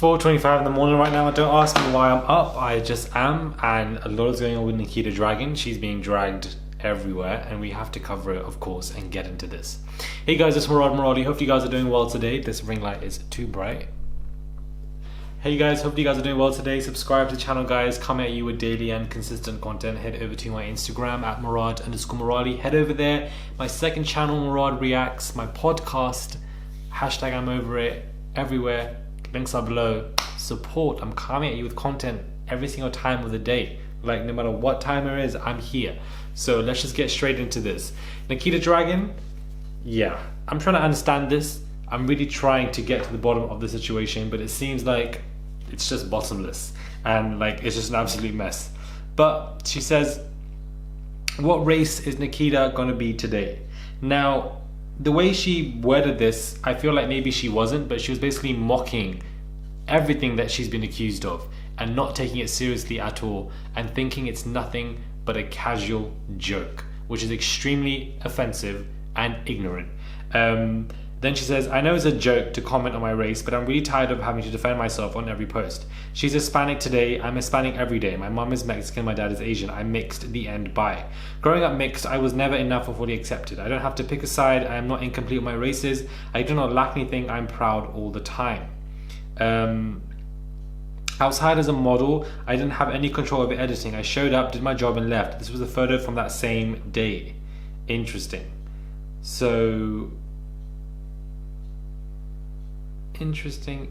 4:25 in the morning right now. Don't ask me why I'm up. I just am, and a lot is going on with Nikita Dragun. She's being dragged everywhere, and we have to cover it, of course, and get into this. Hey guys, it's Murad. Hope you guys are doing well today. This ring light is too bright. Hey guys, hope you guys are doing well today. Subscribe to the channel, guys. Come at you with daily and consistent content. Head over to my Instagram at Murad_Murali. Head over there. My second channel, Murad Reacts. My podcast, hashtag I'm over it, everywhere. Links are below. Support. I'm coming at you with content every single time of the day. Like, no matter what time it is, I'm here. So let's just get straight into this. Nikita Dragun, yeah, I'm trying to understand this. I'm really trying to get to the bottom of the situation, but it seems like it's just bottomless and like it's just an absolute mess. But she says, what race is Nikita gonna be today? Now, the way she worded this, I feel like maybe she wasn't, but she was basically mocking everything that she's been accused of and not taking it seriously at all and thinking it's nothing but a casual joke, which is extremely offensive and ignorant. Then she says, I know it's a joke to comment on my race, but I'm really tired of having to defend myself on every post. She's Hispanic today, I'm Hispanic every day. My mom is Mexican, my dad is Asian. I'm mixed, the end, bye. Growing up mixed, I was never enough or fully accepted. I don't have to pick a side, I am not incomplete with my races. I do not lack anything, I'm proud all the time. I was hired as a model, I didn't have any control over editing. I showed up, did my job and left. This was a photo from that same day. Interesting. So... Interesting.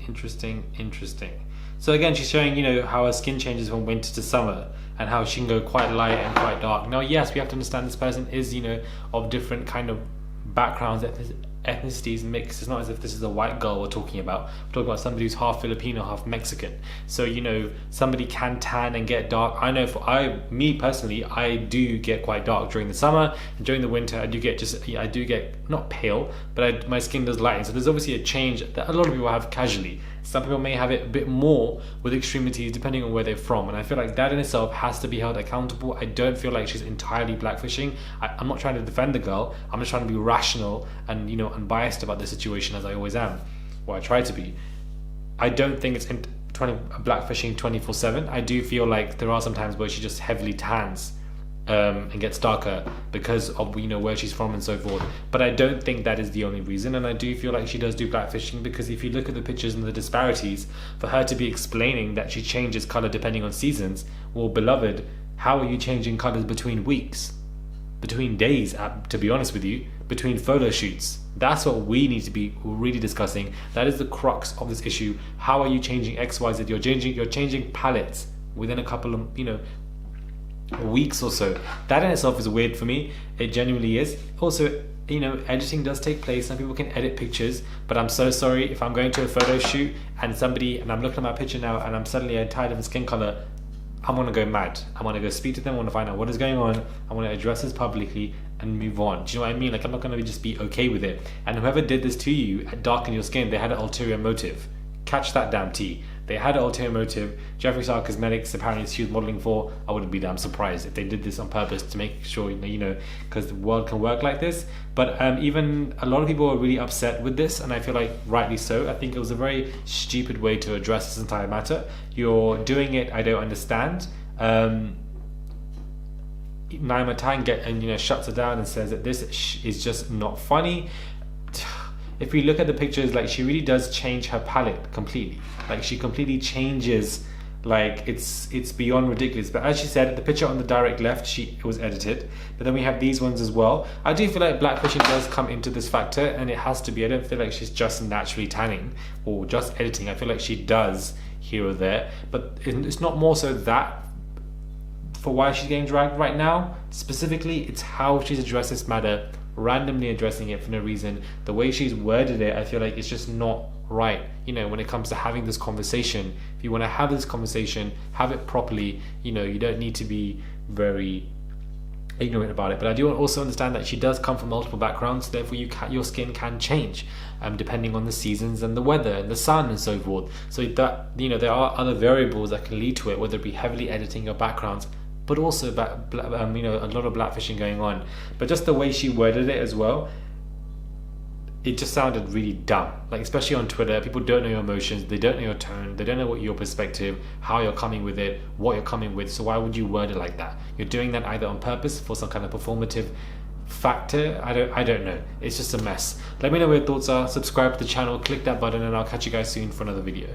So again, she's showing, how her skin changes from winter to summer and how she can go quite light and quite dark. Now, yes, we have to understand this person is, of different kind of backgrounds, ethnicities mixed. It's not as if this is a white girl we're talking about. We're talking about somebody who's half Filipino, half Mexican. So, somebody can tan and get dark. I know me personally, I do get quite dark during the summer, and during the winter I do get not pale, but my skin does lighten. So there's obviously a change that a lot of people have casually. Some people may have it a bit more with extremities depending on where they're from, and I feel like that in itself has to be held accountable. I don't feel like she's entirely blackfishing. I'm not trying to defend the girl. I'm just trying to be rational and unbiased about the situation, as I always am, or I try to be. I don't think it's blackfishing 24/7. I do feel like there are some times where she just heavily tans and gets darker because of where she's from and so forth, but I don't think that is the only reason. And I do feel like she does do blackfishing because if you look at the pictures and the disparities, for her to be explaining that she changes color depending on seasons, well, beloved, how are you changing colors between weeks, between days, to be honest with you, between photo shoots? That's what we need to be really discussing. That is the crux of this issue. How are you changing XYZ? You're changing palettes within a couple of weeks or so. That in itself is weird for me. It genuinely is. Also, editing does take place. Some people can edit pictures, but I'm so sorry if I'm going to a photo shoot and I'm looking at my picture now and I'm suddenly tired of a skin color. I'm gonna go mad. I'm gonna go speak to them. I want to find out what is going on. I want to address this publicly and move on. Do you know what I mean? Like, I'm not gonna just be okay with it. And whoever did this to you, darken your skin, they had an ulterior motive. Catch that damn tea. They had an ulterior motive. Jeffree Star Cosmetics, apparently she was modeling for. I wouldn't be damn surprised if they did this on purpose to make sure, because the world can work like this. But even a lot of people are really upset with this, and I feel like rightly so. I think it was a very stupid way to address this entire matter. You're doing it, I don't understand. Naima Tang shuts it down and says that this is just not funny. If we look at the pictures, like, she really does change her palette completely. Like, she completely changes, like, it's beyond ridiculous. But as she said, the picture on the direct left, it was edited. But then we have these ones as well. I do feel like blackfishing does come into this factor, and it has to be. I don't feel like she's just naturally tanning or just editing. I feel like she does here or there. But it's not more so that for why she's getting dragged right now. Specifically, it's how she's addressed this matter, randomly addressing it for no reason. The way she's worded it, I feel like it's just not right. When it comes to having this conversation, if you want to have this conversation, have it properly. You don't need to be very ignorant about it. But I do also understand that she does come from multiple backgrounds, therefore your skin can change depending on the seasons and the weather and the sun and so forth. So that there are other variables that can lead to it, whether it be heavily editing your backgrounds, but also a lot of blackfishing going on. But just the way she worded it as well, it just sounded really dumb. Like, especially on Twitter, people don't know your emotions, they don't know your tone, they don't know what your perspective, how you're coming with it, what you're coming with. So why would you word it like that? You're doing that either on purpose for some kind of performative factor. I don't know. It's just a mess. Let me know what your thoughts are. Subscribe to the channel, click that button, and I'll catch you guys soon for another video.